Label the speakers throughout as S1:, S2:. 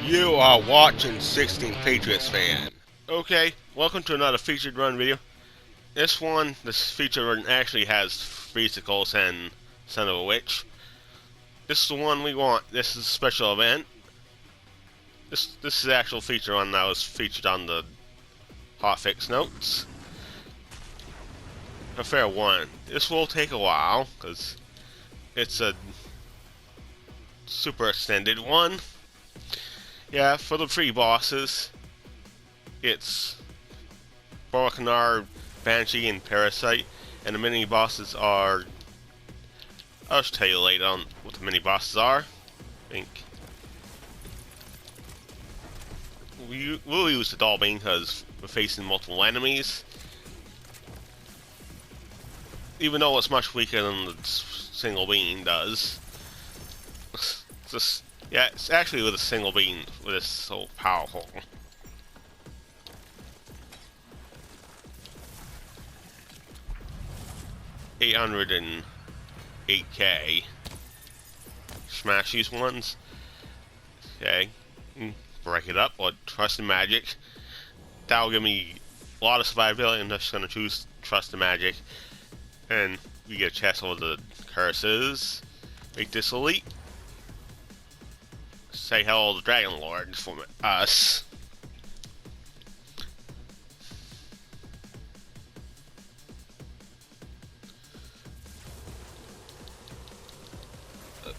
S1: You are watching 16 Patriots fan. Okay, welcome to another featured run video. This featured run actually has physicals and Son of a Witch. This is the one we want. This is a special event. This is the actual feature run that was featured on the hotfix notes. A fair one. This will take a while because it's a super extended one. Yeah, for the free bosses, it's Borkanar, Banshee, and Parasite, and the mini bosses are. I'll just tell you later on what the mini bosses are. I think we'll use the Doll Beam because we're facing multiple enemies. Even though it's much weaker than the single beam does. Yeah, it's actually with a single beam that is so powerful. $808K. Smash these ones. Okay. Break it up or trust in magic. That'll give me a lot of survivability. I'm just gonna choose trust in magic. And we get a chest over the curses. Make this elite. Say hello to the Dragon Lord from us.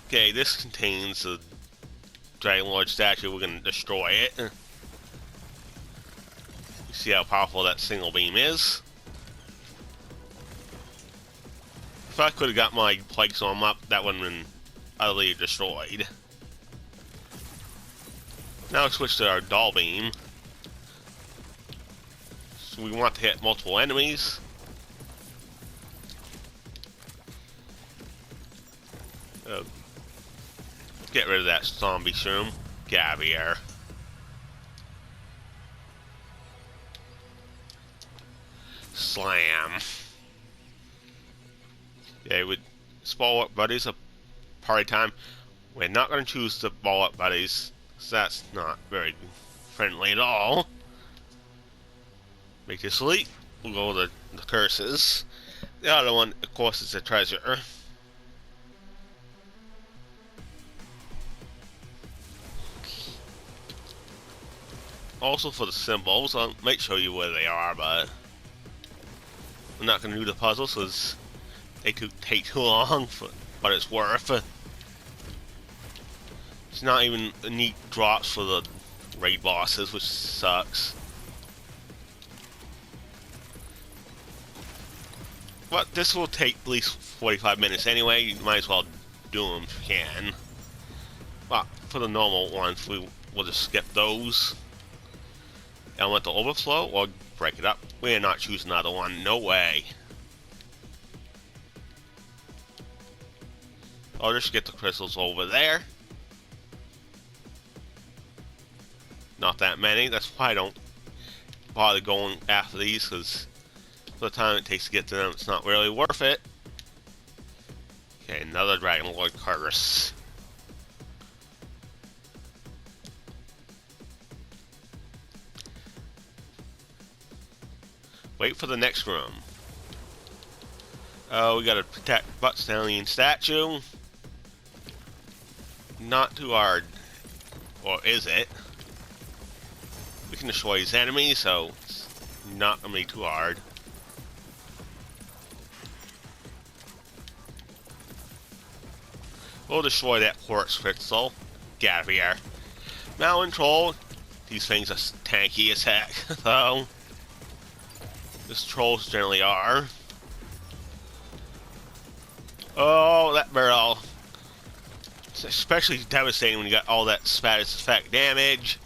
S1: Okay, this contains the Dragon Lord statue. We're gonna destroy it. You see how powerful that single beam is. If I could have got my Plague Storm up, that would have been utterly destroyed. Now we switch to our Doll Beam. So we want to hit multiple enemies. Get rid of that zombie shroom. Gavier. Slam. Yeah, with ball up buddies a party time. We're not going to choose the ball up buddies. So that's not very friendly at all. Make this elite. We'll go with the curses. The other one, of course, is the treasure. Also for the symbols, I might show you where they are, but I'm not going to do the puzzles because they could take too long, but it's worth it. It's not even neat drops for the raid bosses, which sucks. But this will take at least 45 minutes anyway. You might as well do them if you can. But for the normal ones, we'll just skip those. Elemental Overflow or break it up. We're not choosing another one. No way. I'll just get the crystals over there. Not that many. That's why I don't bother going after these, because for the time it takes to get to them, it's not really worth it. Okay, another Dragon Lord curse. Wait for the next room. Oh, we gotta protect Butt Stallion statue. Not too hard. Or is it? We can destroy his enemies, so it's not gonna be too hard. We'll destroy that quartz crystal. Get out of here. Mountain Troll. These things are tanky as heck, though. As trolls generally are. Oh, that barrel. It's especially devastating when you got all that status effect damage.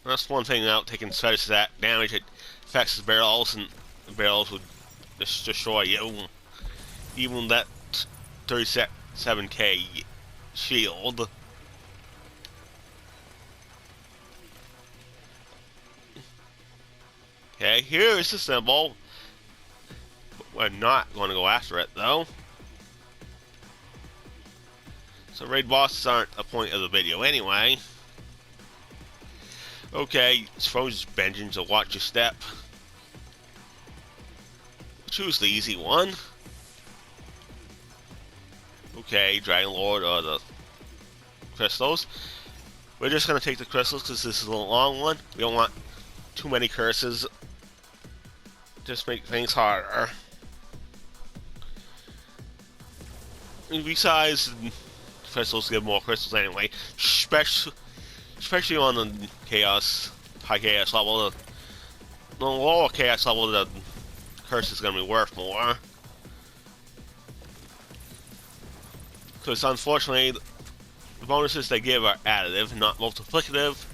S1: That's one thing about taking status effect damage. It affects the barrels, and the barrels would just destroy you. Even that 37k shield. Okay, here's the symbol. We're not going to go after it, though. So raid bosses aren't a point of the video anyway. Okay, suppose vengeance, so watch your step. Choose the easy one. Okay, Dragon Lord or the crystals. We're just gonna take the crystals because this is a long one. We don't want too many curses. Just make things harder. And besides, crystals give more crystals anyway. Especially on the chaos, high chaos level. The lower chaos level, the curse is gonna be worth more. Because unfortunately, the bonuses they give are additive, not multiplicative.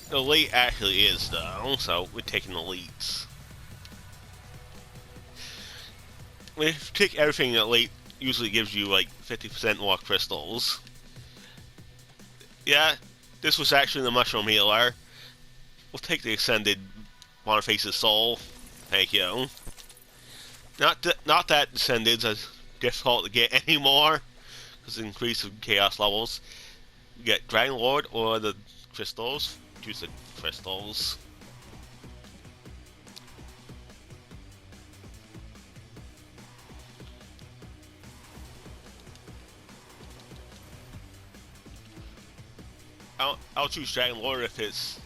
S1: The elite actually is though, so we're taking elites. When you take everything elite, usually gives you like 50% more crystals. Yeah, this was actually the mushroom healer. We'll take the extended Boniface's soul. Thank you. Not that Descendants are difficult to get anymore, because of the increase of chaos levels. You get Dragon Lord or the crystals. Choose the crystals. I'll choose Dragon Lord if it's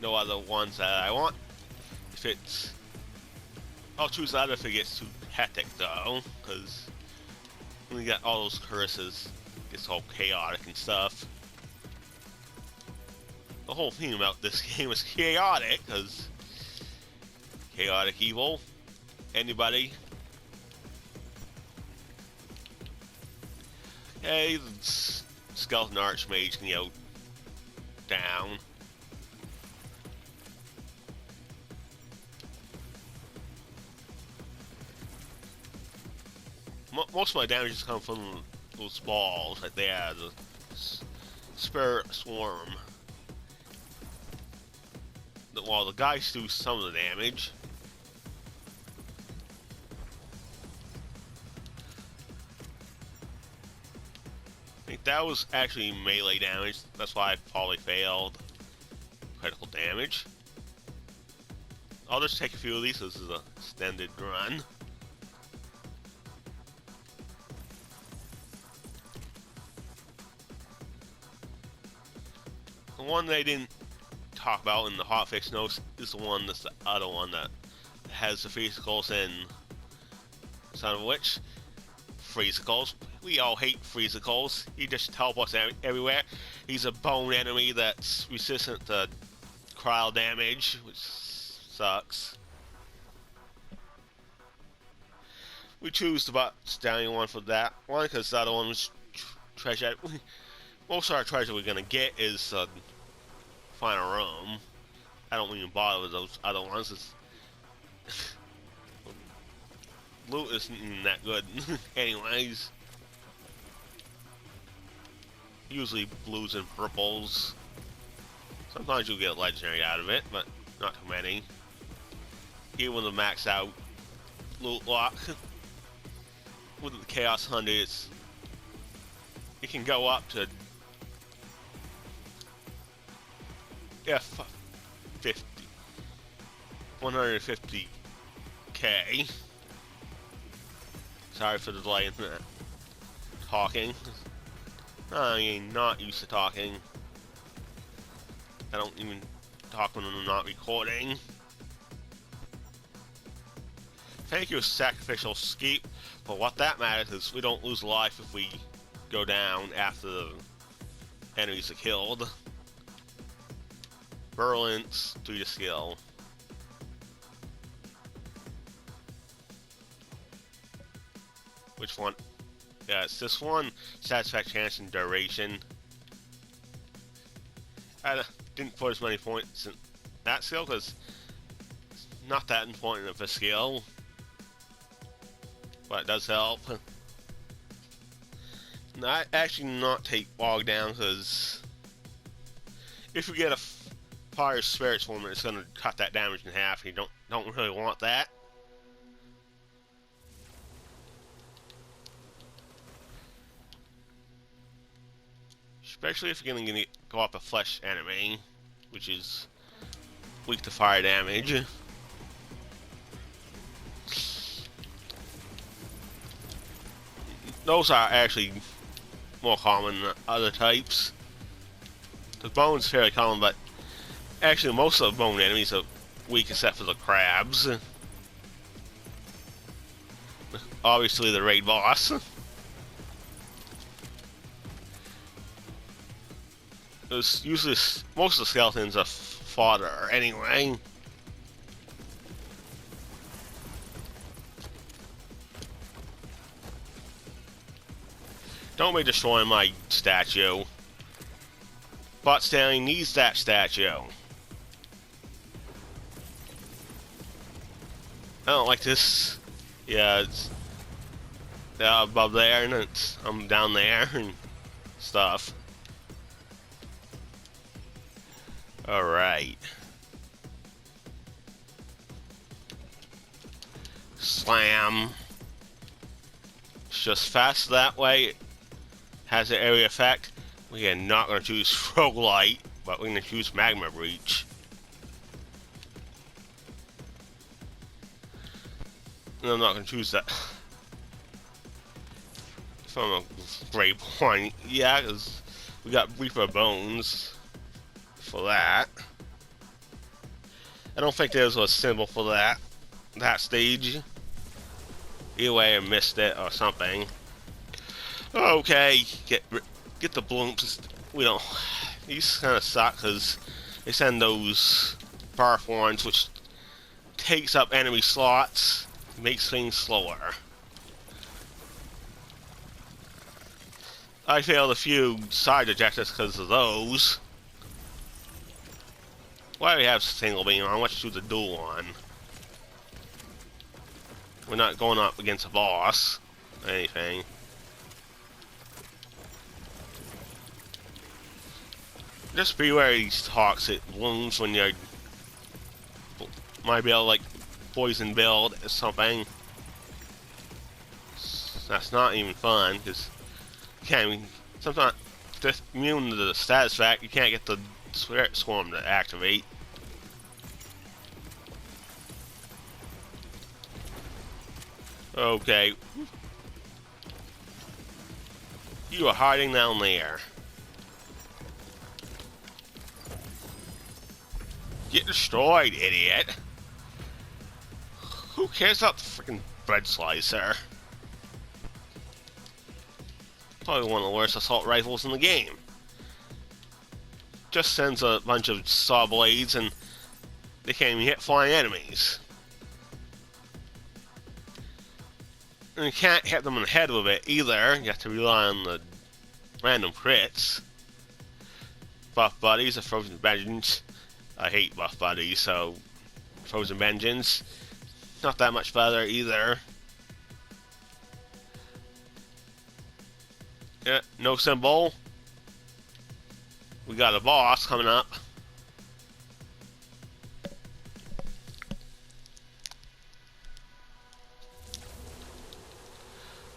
S1: no other ones that I want. If it's... I'll choose that if it gets too hectic though, because when you got all those curses, it's all chaotic and stuff. The whole thing about this game is chaotic, because chaotic evil. Anybody? Hey, the Skeleton Archmage can go down. Most of my damages come from those balls right there, the Spirit Swarm. While the guys do some of the damage. I think that was actually melee damage, that's why I probably failed. Critical damage. I'll just take a few of these, this is an extended run. The one they didn't talk about in the hotfix notes is the one that's the other one that has the physicals and Son of a Witch. Physicals. We all hate physicals. He just teleports everywhere. He's a bone enemy that's resistant to cryo damage, which sucks. We choose the stallion one for that one because the other one was treasure. Most of our treasure we're gonna get is final room. I don't even bother with those other ones. Loot isn't even that good. Anyways. Usually blues and purples. Sometimes you'll get a legendary out of it, but not too many. Even with the max out loot lock. With the Chaos Hunter, it can go up to F50, 150k. Sorry for the delay in talking. I'm not used to talking. I don't even talk when I'm not recording. Thank you, Sacrificial Skeep, but what that matters is we don't lose life if we go down after the enemies are killed. Virulence, 3 to skill. Which one? Yeah, it's this one. Satisfaction, chance, and duration. I didn't put as many points in that skill because it's not that important of a skill. But it does help. I actually not take Bog down because if you get a fire spirit swarm, it's going to cut that damage in half. You don't really want that. Especially if you're going to go up a flesh enemy, which is weak to fire damage. Those are actually more common than other types. The bone's fairly common, but actually most of the bone enemies are weak except for the crabs. Obviously the raid boss. Usually most of the skeletons are fodder anyway. Don't be destroying my statue. Bot Stanley needs that statue. I don't like this. Yeah, it's above there, and I'm down there and stuff. Alright. Slam. It's just fast that way. Has an area effect. We are not going to choose Roguelite, but we're going to choose Magma Breach. And I'm not going to choose that. From a great point. Yeah, because we got Reaper Bones for that. I don't think there's a symbol for that stage. Either way, I missed it or something. Okay, get the bloops. We don't. These kind of suck because they send those barf horns, which takes up enemy slots, makes things slower. I failed a few side objectives because of those. Why do we have single beam on? Let's do the dual one. We're not going up against a boss or anything. Just beware these toxic wounds when you're might be able to like poison build or something. That's not even fun because you can't even, sometimes just immune to the status fact you can't get the spirit swarm to activate. Okay. You are hiding down there. Get destroyed, idiot. Who cares about the freaking bread slicer? Probably one of the worst assault rifles in the game. Just sends a bunch of saw blades and they can't even hit flying enemies. And you can't hit them in the head with it either. You have to rely on the random crits. Buff buddies, a frozen vengeance. I hate buff buddies, so frozen vengeance. Not that much better either. Yeah, no symbol. We got a boss coming up.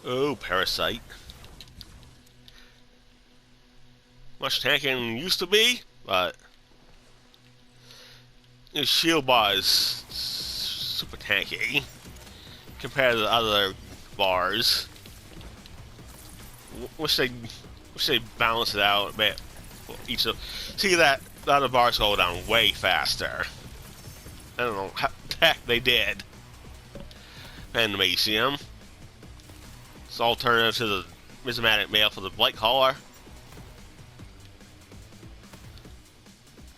S1: Oh, Parasite. Much tankier than it used to be, but his shield bar is super tanky compared to the other bars. Wish they balance it out a bit. Each of see that the other bars go down way faster. I don't know how the heck they did. Animation. It's alternative to the Rhizomatic Mail for the Blight Collar.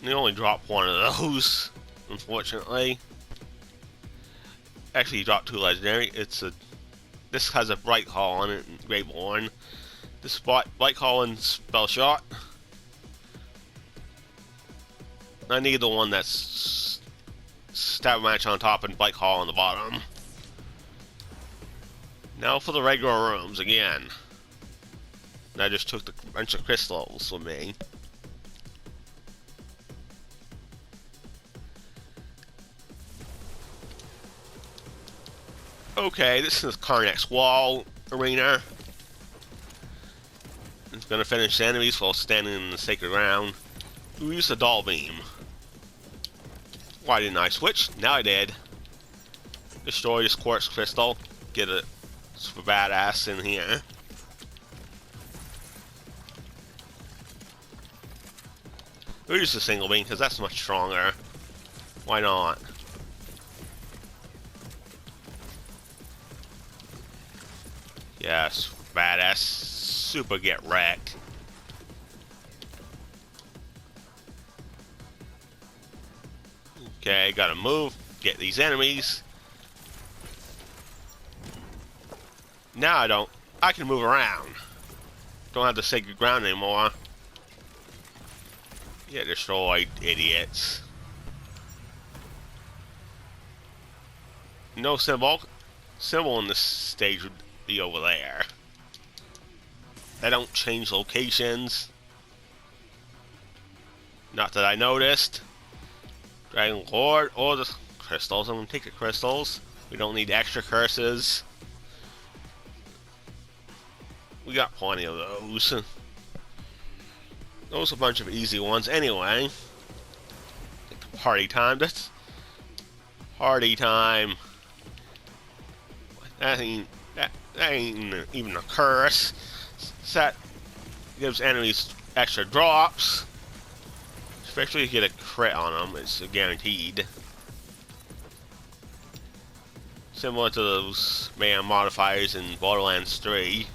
S1: They only dropped one of those, unfortunately. Actually, you dropped two legendary. This has a Bright Call on it, and Greyborn. This Bright Call and Spell Shot. I need the one that's Stab Match on top and Bright Call on the bottom. Now for the regular rooms again. And I just took the bunch of crystals with me. Okay, this is Karnak's Wall arena. It's gonna finish the enemies while standing in the sacred ground. We use the doll beam. Why didn't I switch? Now I did. Destroy this quartz crystal. Get a super badass in here. We'll use the single beam because that's much stronger. Why not? Yes, badass. Super get wrecked. Okay, gotta move. Get these enemies. Now I can move around. Don't have the sacred ground anymore. Get destroyed, idiots. No symbol. Symbol in this stage would be over there. They don't change locations. Not that I noticed. Dragon Lord or the crystals. I'm gonna take the crystals. We don't need extra curses. We got plenty of those. Those are a bunch of easy ones anyway. Party time. That's party time. That ain't even a curse. That gives enemies extra drops. Especially if you get a crit on them, it's guaranteed. Similar to those man modifiers in Borderlands 3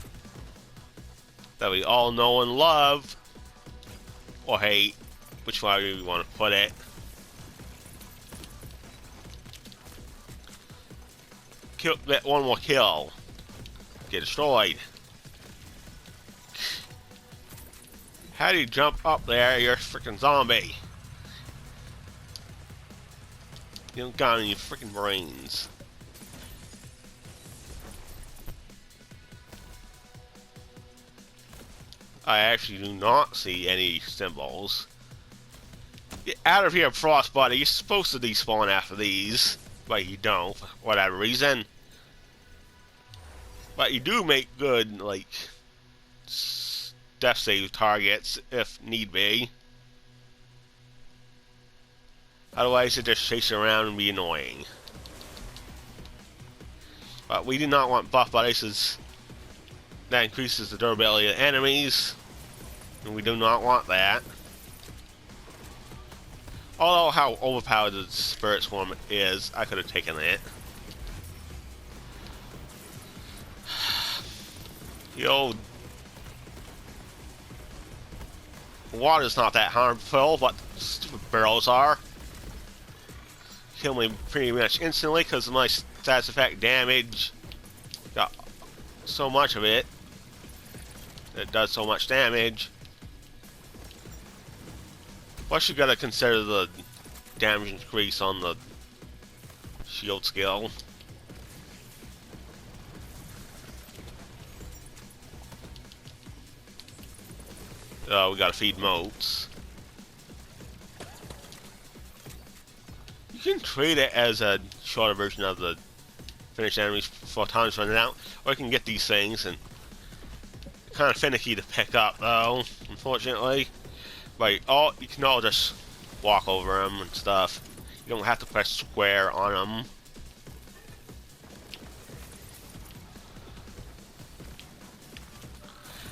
S1: that we all know and love, or hate, which way you want to put it. Kill that one more kill. Get destroyed. How do you jump up there? You're a freaking zombie. You don't got any freaking brains. I actually do not see any symbols. Get out of here, Frostbody. You're supposed to despawn after these, but you don't, for whatever reason. But you do make good, like, death save targets if need be. Otherwise, it just chase around and be annoying. But we do not want buff buddies, as that increases the durability of enemies, and we do not want that. Although how overpowered the Spirit Swarm is, I could have taken it. The old water's not that harmful, but stupid barrels are. Kill me pretty much instantly because of my stats effect damage. Got so much of it. It does so much damage. Plus you gotta consider the damage increase on the shield skill. We gotta feed motes. You can treat it as a shorter version of the finished enemies before time's running out, or you can get these things, and kind of finicky to pick up though, unfortunately. But you can all just walk over them and stuff. You don't have to press square on them.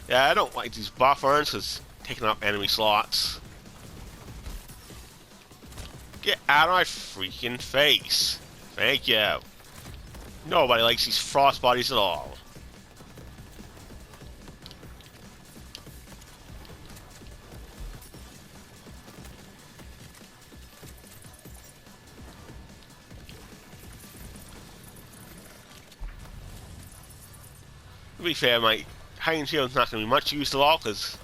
S1: Yeah, I don't like these buffers because taking up enemy slots. Get out of my freaking face. Thank you. Nobody likes these frost bodies at all. To be fair, my heightened shield's not going to be much used at all because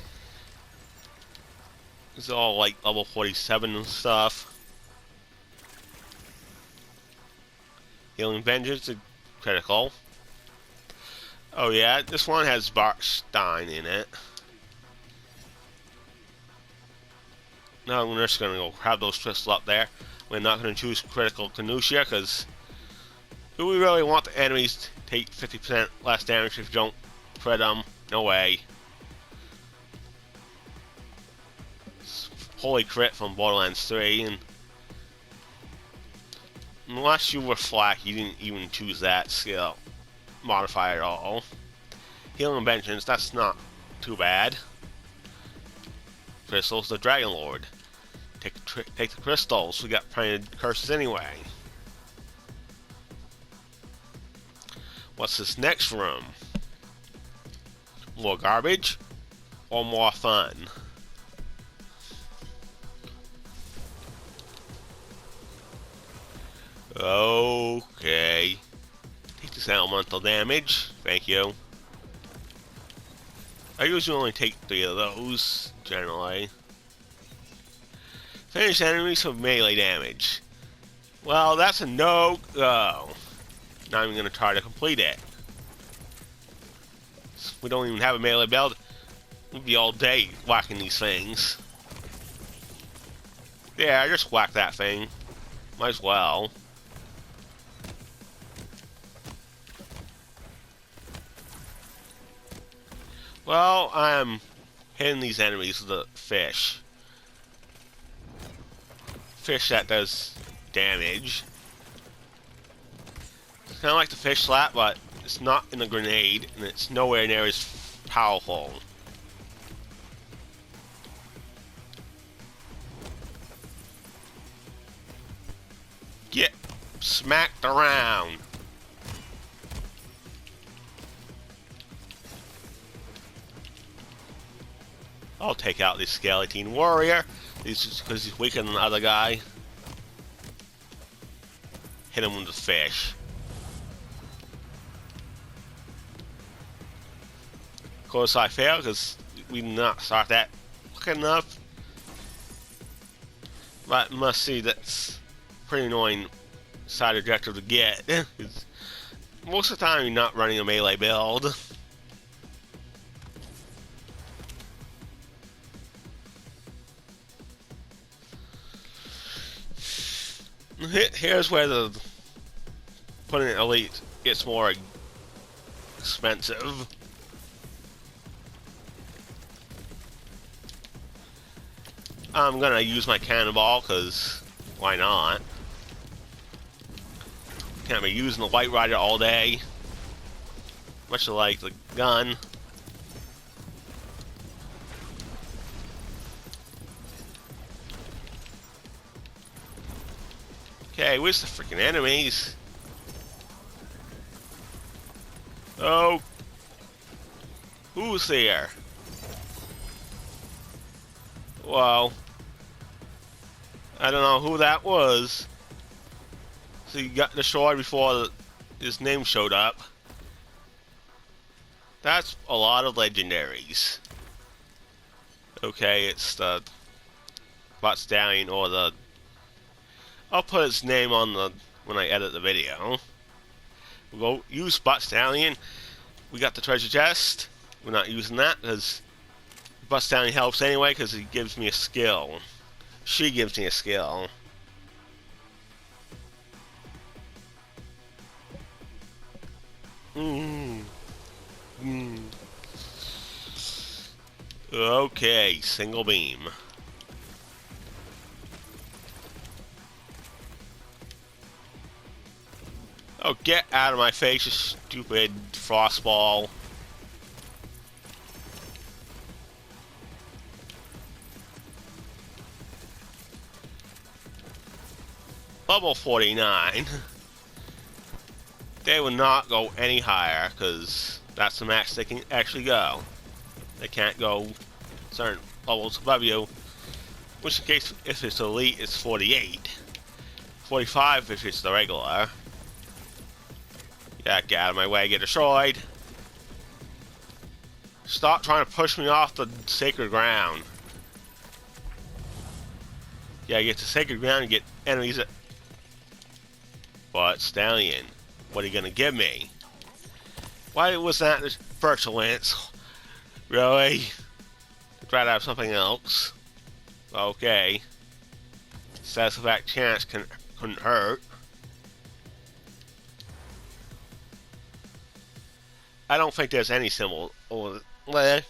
S1: it's all like level 47 and stuff. Healing Vengeance is critical. Oh yeah, this one has Barkstein in it. Now we're just going to go have those crystals up there. We're not going to choose critical Canusia because Do we really want the enemies to take 50% less damage if you don't crit them? No way. Holy crit from Borderlands 3, and unless you were Flak, you didn't even choose that skill modifier at all. Healing and Vengeance, that's not too bad. Crystals, the Dragon Lord. Take the crystals, we got plenty of curses anyway. What's this next room? More garbage or more fun? Okay. Take this elemental damage. Thank you. I usually only take 3 of those, generally. Finish enemies with melee damage. Well, that's a no-go. Not even going to try to complete it. We don't even have a melee build. We'll be all day whacking these things. Yeah, I just whack that thing. Might as well. Well, I'm hitting these enemies with a fish. Fish that does damage. It's kind of like the fish slap, but it's not in a grenade, and it's nowhere near as powerful. Get smacked around. I'll take out this skeleton warrior. This is because he's weaker than the other guy. Hit him with the fish. Of course I fail because we did not start that quick enough. But must see that's pretty annoying side objective to get. Most of the time you're not running a melee build. Here's where the putting it elite gets more expensive. I'm gonna use my cannonball because why not? Can't be using the White Rider all day. Much like the gun. Okay, where's the freaking enemies? Oh. Who's there? Well, I don't know who that was. So he got destroyed before his name showed up. That's a lot of legendaries. Okay, it's the Bot Stallion or the... I'll put his name on the when I edit the video. We'll go use Bot Stallion. We got the treasure chest. We're not using that because Bot Stallion helps anyway because he gives me a skill. She gives me a skill. Okay, single beam. Oh, get out of my face, you stupid frostball. Level 49. They will not go any higher, because that's the max they can actually go. They can't go certain levels above you. Which in case, if it's elite, it's 48. 45 if it's the regular. Yeah, get out of my way, get destroyed. Stop trying to push me off the sacred ground. Yeah, get to sacred ground and get enemies that... But, Stallion, what are you gonna give me? Why was that this virtual lance? Really? I'd rather have something else. Okay. Satisfact chance couldn't hurt. I don't think there's any symbol over there.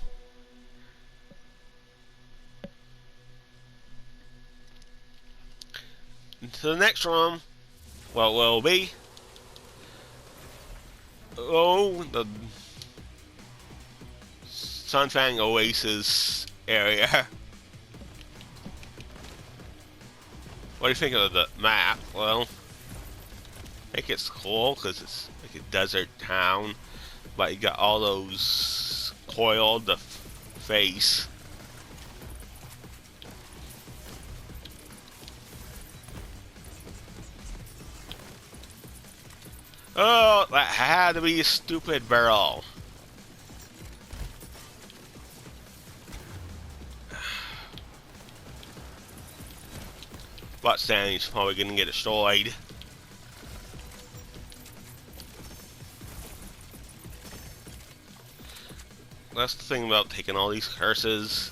S1: To the next room, what will be? Oh, the Sunfang Oasis area. What do you think of the map? Well, I think it's cool because it's like a desert town, but you got all those coiled the face. Oh, that had to be a stupid barrel. But Stanley's probably gonna get destroyed. That's the thing about taking all these curses.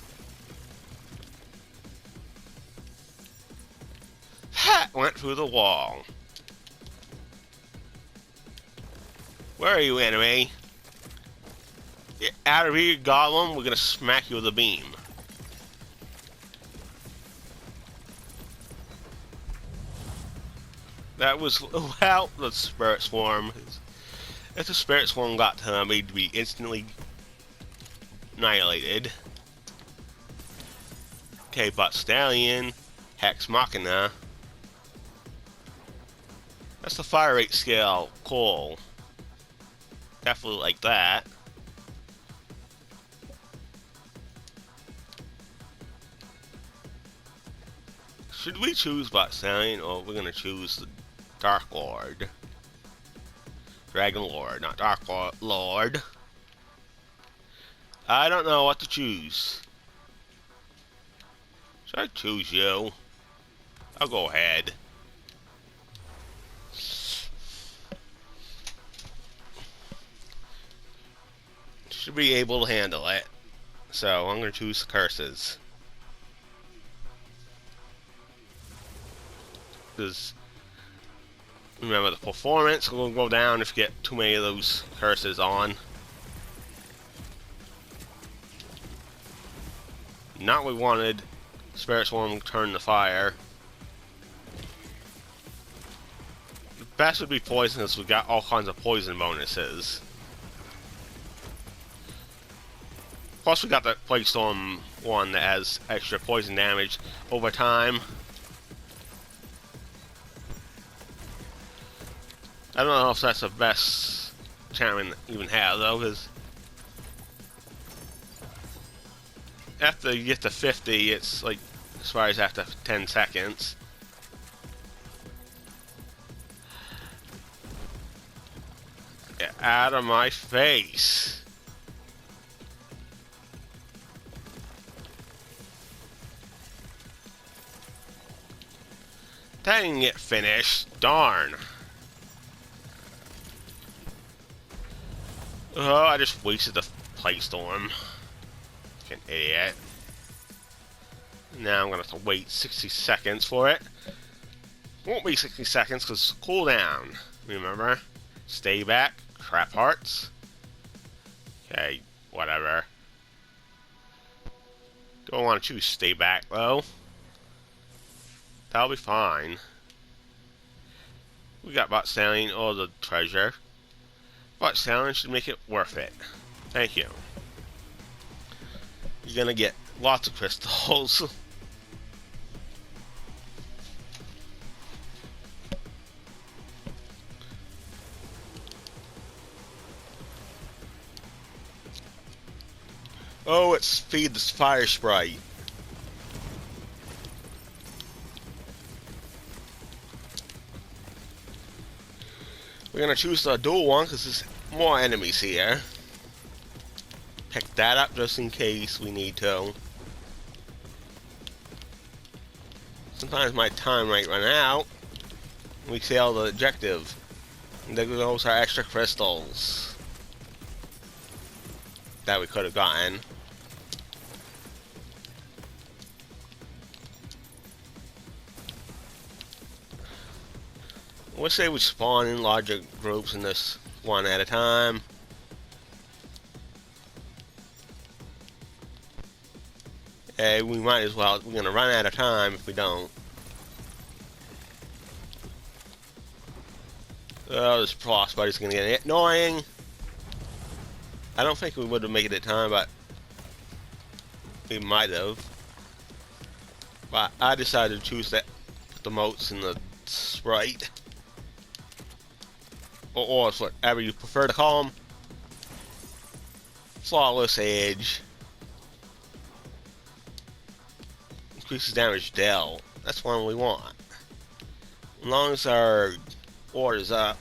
S1: Ha! Went through the wall. Where are you, enemy? Get out of here, Goblin. We're gonna smack you with a beam. That was, well, the Spirit Swarm. If the Spirit Swarm got to them, he'd be instantly annihilated. Okay, but Stallion, Hex Machina. That's the fire rate scale. Cool. Definitely like that. Should we choose Bot Stallion, or we're gonna choose the Dark Lord? Dragon Lord, not Dark Lord. I don't know what to choose. Should I choose you? I'll go ahead. Should be able to handle it. So I'm gonna choose the curses. Because remember, the performance will go down if you get too many of those curses on. Not what we wanted. Spirit Swarm turn to fire. The best would be poison, because we got all kinds of poison bonuses. Plus we got the Plague Storm one that has extra poison damage over time. I don't know if that's the best enchantment even have though, because after you get to 50, it's like as far as after 10 seconds. Get out of my face. That didn't get finished. Darn. Oh, I just wasted the Plague Storm. Like an idiot. Now I'm gonna have to wait 60 seconds for it. Won't be 60 seconds because cooldown. Remember? Stay back. Crap hearts. Okay, whatever. Don't want to choose stay back though. That'll be fine. We got Bot Stallion or the treasure. Bot Stallion should make it worth it. Thank you. You're gonna get lots of crystals. Oh, it's feed this fire sprite. We're gonna choose the dual one because there's more enemies here. Pick that up just in case we need to. Sometimes my time might run out. We fail the objective. And there goes our extra crystals that we could have gotten. I wish they would spawn in larger groups in this one at a time. Okay, we might as well. We're gonna run out of time if we don't. Oh, this frostbite's gonna get annoying. I don't think we would have made it in time, but we might have. But I decided to choose that, put the moats in the sprite. Or whatever you prefer to call them. Flawless Edge. Increases damage dealt. That's one we want. As long as our order's up.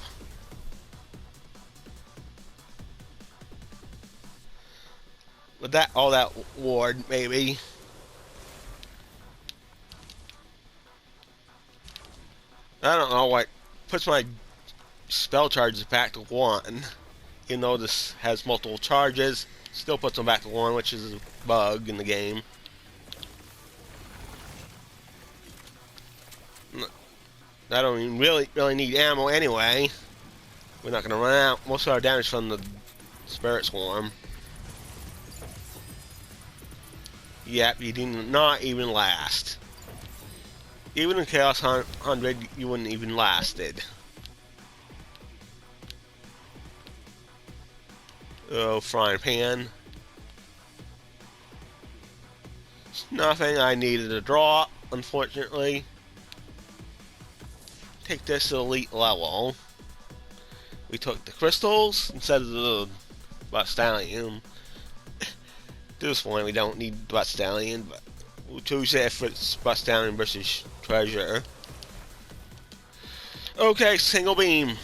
S1: With that, all that ward, maybe. I don't know what puts my spell charges back to 1. Even though this has multiple charges, still puts them back to 1, which is a bug in the game. I don't even really need ammo anyway. We're not going to run out. Most of our damage from the Spirit Swarm. Yep, you do not even last. Even in Chaos 100, you wouldn't even lasted. Oh, frying pan. It's nothing I needed to draw, unfortunately. Take this to elite level. We took the crystals instead of the Stallion. To this point, we don't need the Stallion, but we'll choose it if it's Stallion versus Treasure. Okay, single beam.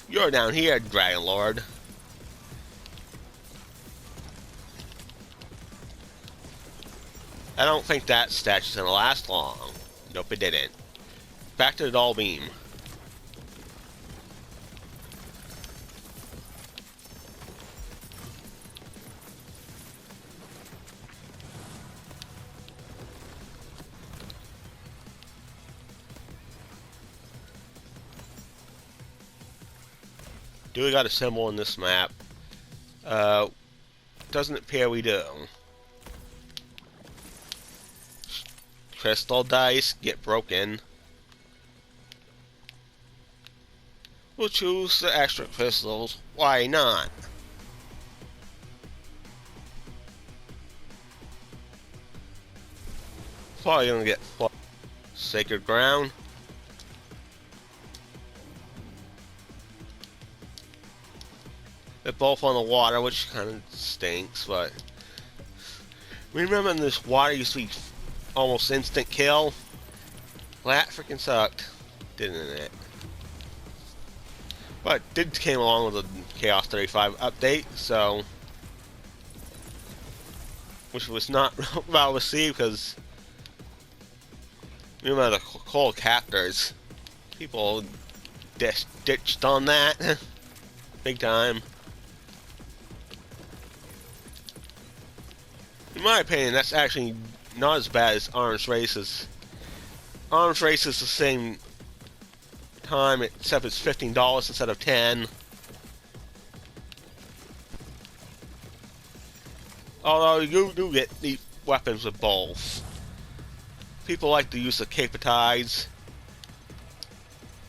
S1: You're down here, Dragon Lord. I don't think that statue's gonna last long. Nope, it didn't. Back to the Doll Beam. Do we got a symbol in this map? Doesn't appear we do. Crystal dice get broken. We'll choose the extra crystals. Why not? Probably gonna get Sacred Ground. They're both on the water, which kind of stinks, but remember this water used to be almost instant kill? Well, that freaking sucked, didn't it? But it did came along with the Chaos 35 update, so which was not well received because remember the cold captors, people ditched on that big time. In my opinion, that's actually not as bad as Arms Races. Arms Race is the same time, except it's $15 instead of $10. Although you do get neat weapons with both. People like to use the Capatides,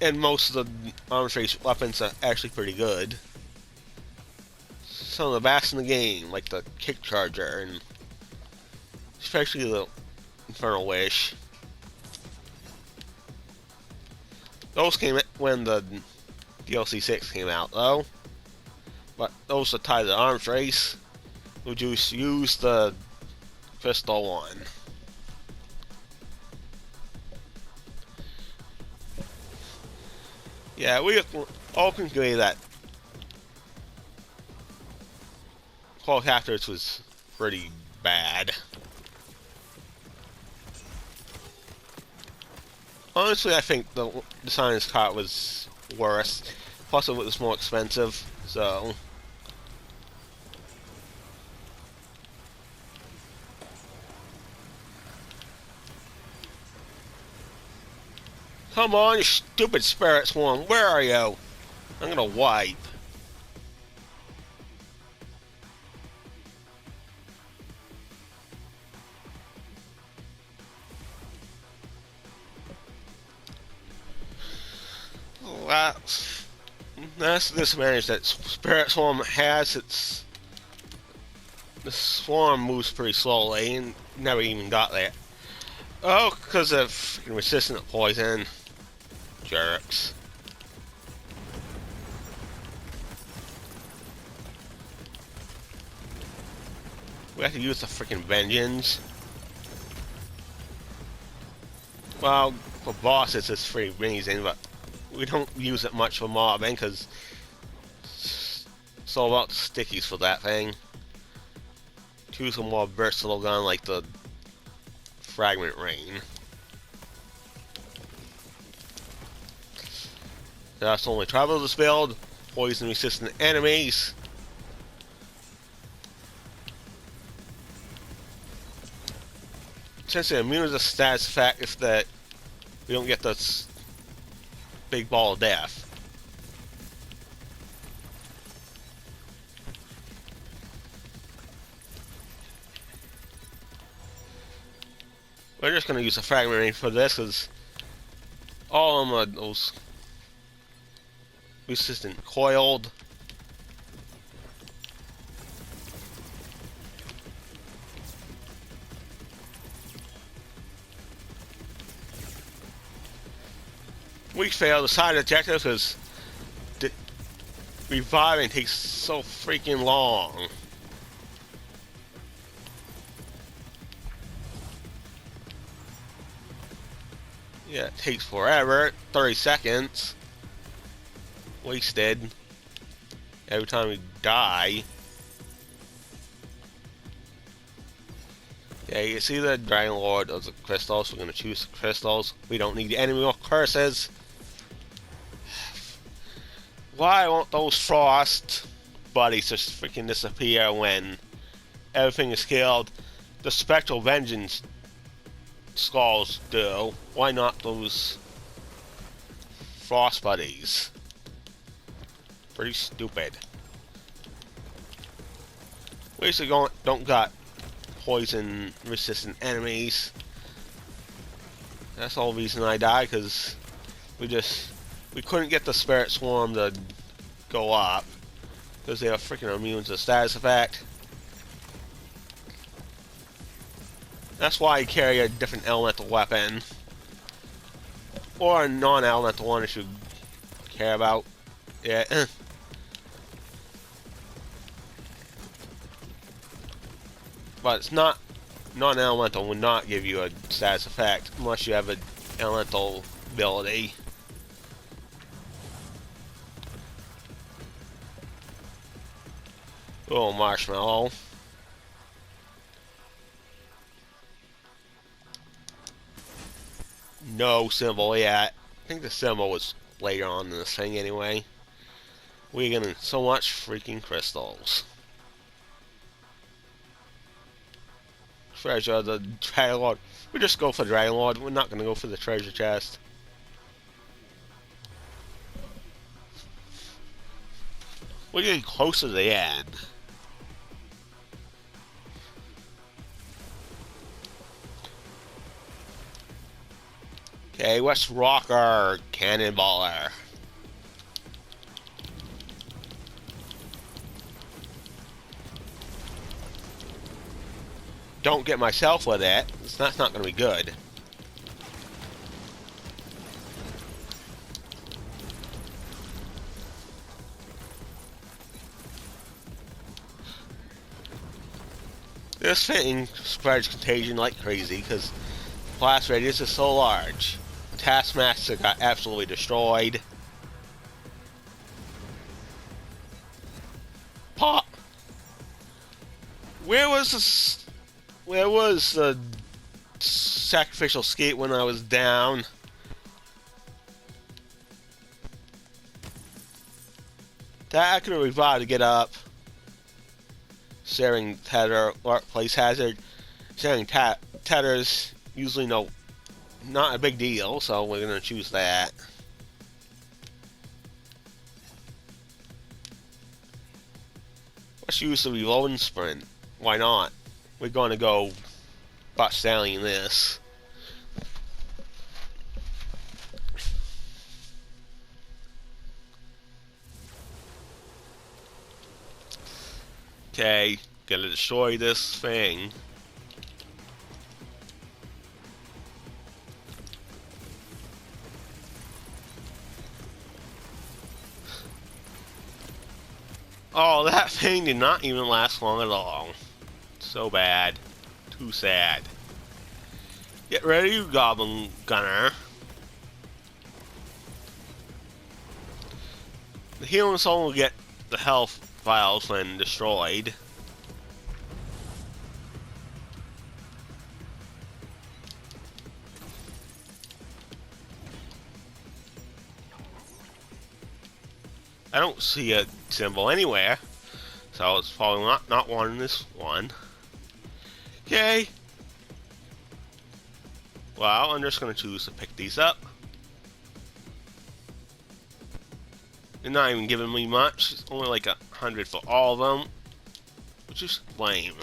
S1: and most of the Arms Race weapons are actually pretty good. Some of the best in the game, like the Kick Charger, and especially the Infernal Wish. Those came when the DLC 6 came out, though. But those are tied to the Arms Race. We'll just use the Crystal one. Yeah, we all can agree that Call Captors was pretty bad. Honestly, I think the Designer's Cart was worse. Plus, it was more expensive, so. Come on, you stupid Spirit Swarm, where are you? I'm gonna wipe. that's the disadvantage that Spirit Swarm has. The swarm moves pretty slowly and never even got there. Oh, because of freaking resistant to poison. Jerks. We have to use the freaking vengeance. Well, for bosses it's pretty amazing, but we don't use it much for mobbing because it's all about the stickies for that thing. Choose a more versatile gun like the Fragment Rain. That's only travel this build. Poison resistant enemies. Since they're immune to the status effect, if that we don't get this big ball of death. We're just gonna use a Fragment Rain for this, because all of them are those resistant coiled. We failed the side objective because reviving takes so freaking long. Yeah, it takes forever. 30 seconds. Wasted. Every time we die. Yeah, you see the Dragon Lord of the crystals. We're gonna choose the crystals. We don't need any more curses. Why won't those frost buddies just freaking disappear when everything is killed? The Spectral Vengeance skulls do. Why not those frost buddies? Pretty stupid. We actually don't got poison resistant enemies. That's the whole reason I died, because we couldn't get the Spirit Swarm to go up because they are freaking immune to the status effect. That's why I carry a different elemental weapon, or a non-elemental one if you care about it. But it's not non-elemental would not give you a status effect unless you have an elemental ability. Oh, marshmallow. No symbol yet. I think the symbol was later on in this thing anyway. We're getting so much freaking crystals. Treasure, the Dragon Lord. We just go for the Dragon Lord. We're not going to go for the treasure chest. We're getting close to the end. Okay, let's rock our cannonballer. Don't get myself with it. That's not going to be good. This thing spreads contagion like crazy because blast radius is so large. Taskmaster got absolutely destroyed. Pop! Where was the sacrificial skate when I was down? That I could have revived to get up. Sharing tether or place hazard. Sharing tethers usually not a big deal, so we're gonna choose that. Let's use the reloading sprint. Why not? We're gonna go butt stallion this. Okay, gotta destroy this thing. Oh, that thing did not even last long at all. So bad. Too sad. Get ready, you Goblin Gunner. The healing soul will get the health vials when destroyed. I don't see a symbol anywhere, so it's probably not one in this one. Okay. Well, I'm just gonna choose to pick these up. They're not even giving me much. It's only like 100 for all of them, which is lame.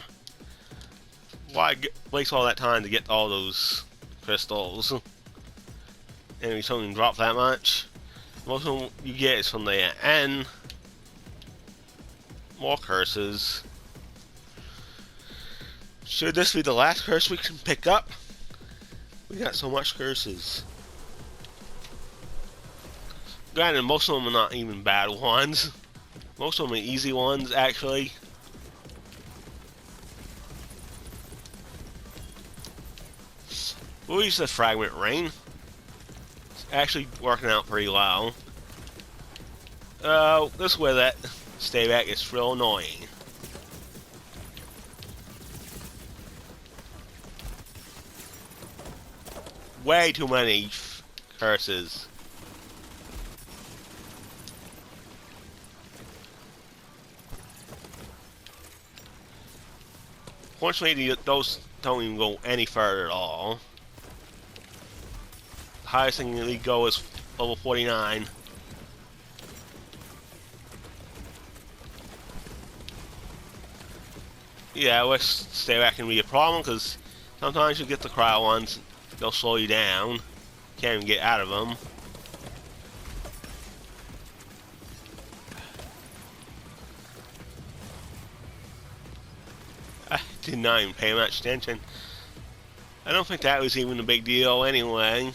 S1: Why waste all that time to get all those crystals? And if something drop that much, most of them you get is from the end. More curses. Should this be the last curse we can pick up? We got so much curses. Granted, most of them are not even bad ones. Most of them are easy ones, actually. We'll use the fragment ring. It's actually working out pretty well. This is where that stay back is real annoying. Way too many curses. Fortunately, those don't even go any further at all. The highest thing they go is level 49. Yeah, which stay back can be a problem because sometimes you get the cryo ones, they'll slow you down. Can't even get out of them. I did not even pay much attention. I don't think that was even a big deal anyway.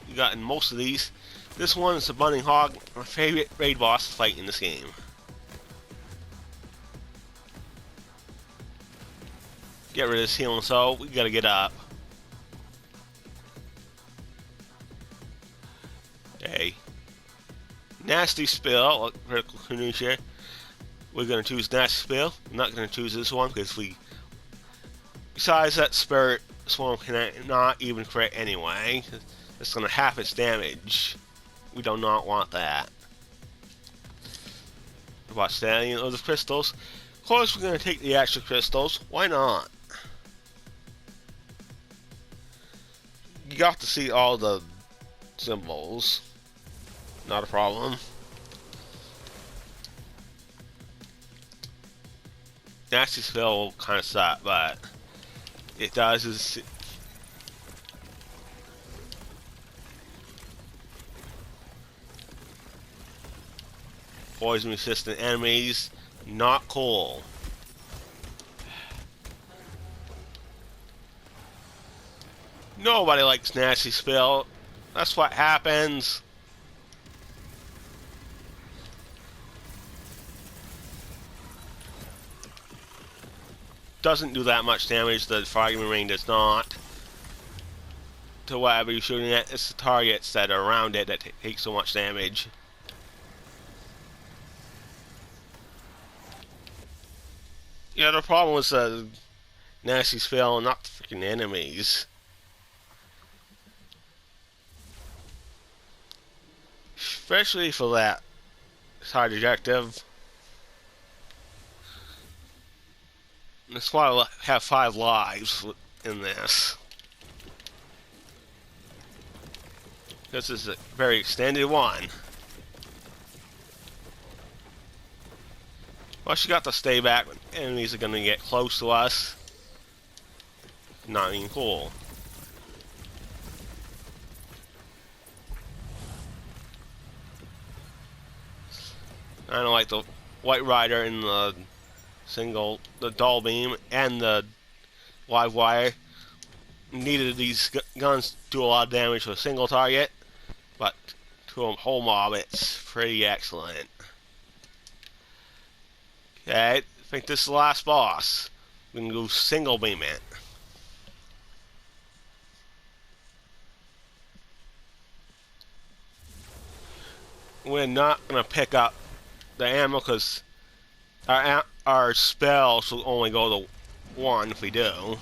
S1: You got in most of these. This one is the Bunning Hog, my favorite raid boss fight in this game. Get rid of this healing soul. We gotta get up. Okay. Nasty Spill, critical Kanusia. We're gonna choose Nasty Spill. I'm not gonna choose this one because besides that spirit swarm cannot even crit anyway. It's gonna half its damage. We do not want that. Watch that, you know, the crystals. Of course we're gonna take the extra crystals. Why not? You got to see all the symbols. Not a problem. Nasty Spill kind of suck, but it does is poison resistant enemies. Not cool. Nobody likes Nasty Spill. That's what happens. Doesn't do that much damage. The fragment ring does not. To whatever you're shooting at, it's the targets that are around it that take so much damage. Yeah, the problem was Nasty Spill, not the freaking enemies. Especially for that side objective. That's why I have 5 lives in this. This is a very extended one. Plus you got to stay back when enemies are gonna get close to us. Not even cool. I don't like the White Rider in the the dull beam and the live wire. Neither these guns do a lot of damage to a single target, but to a whole mob it's pretty excellent. Okay, I think this is the last boss. We can go single beam it. We're not going to pick up the ammo because our spells will only go to 1 if we do.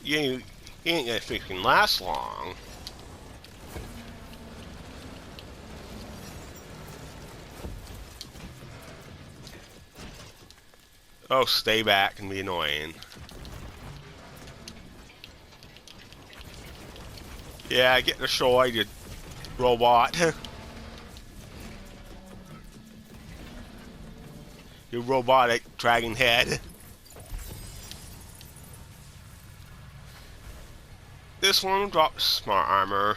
S1: You ain't gonna freaking last long. Oh, stay back and be annoying. Yeah, get destroyed, you robot. You robotic dragon head. This one will drop smart armor.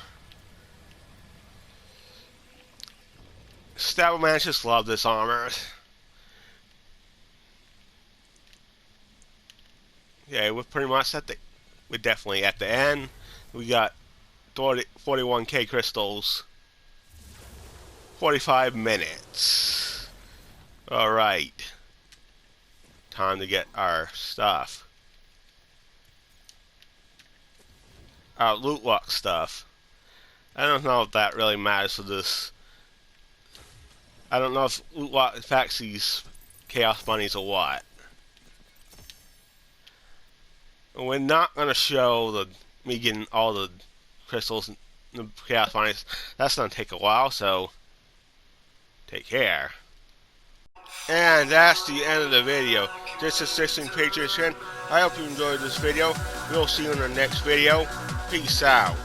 S1: Stabberman just love this armor. Yeah, we're pretty much at the. We're definitely at the end. We got 41k crystals. 45 minutes. Alright. Time to get our stuff. Our loot lock stuff. I don't know if that really matters for this. I don't know if loot lock affects these chaos bunnies or what. We're not gonna show me getting all the crystals and the chaos bunnies. That's gonna take a while, so take care. And that's the end of the video. This is 16 Patriots here. I hope you enjoyed this video. We'll see you in the next video. Peace out.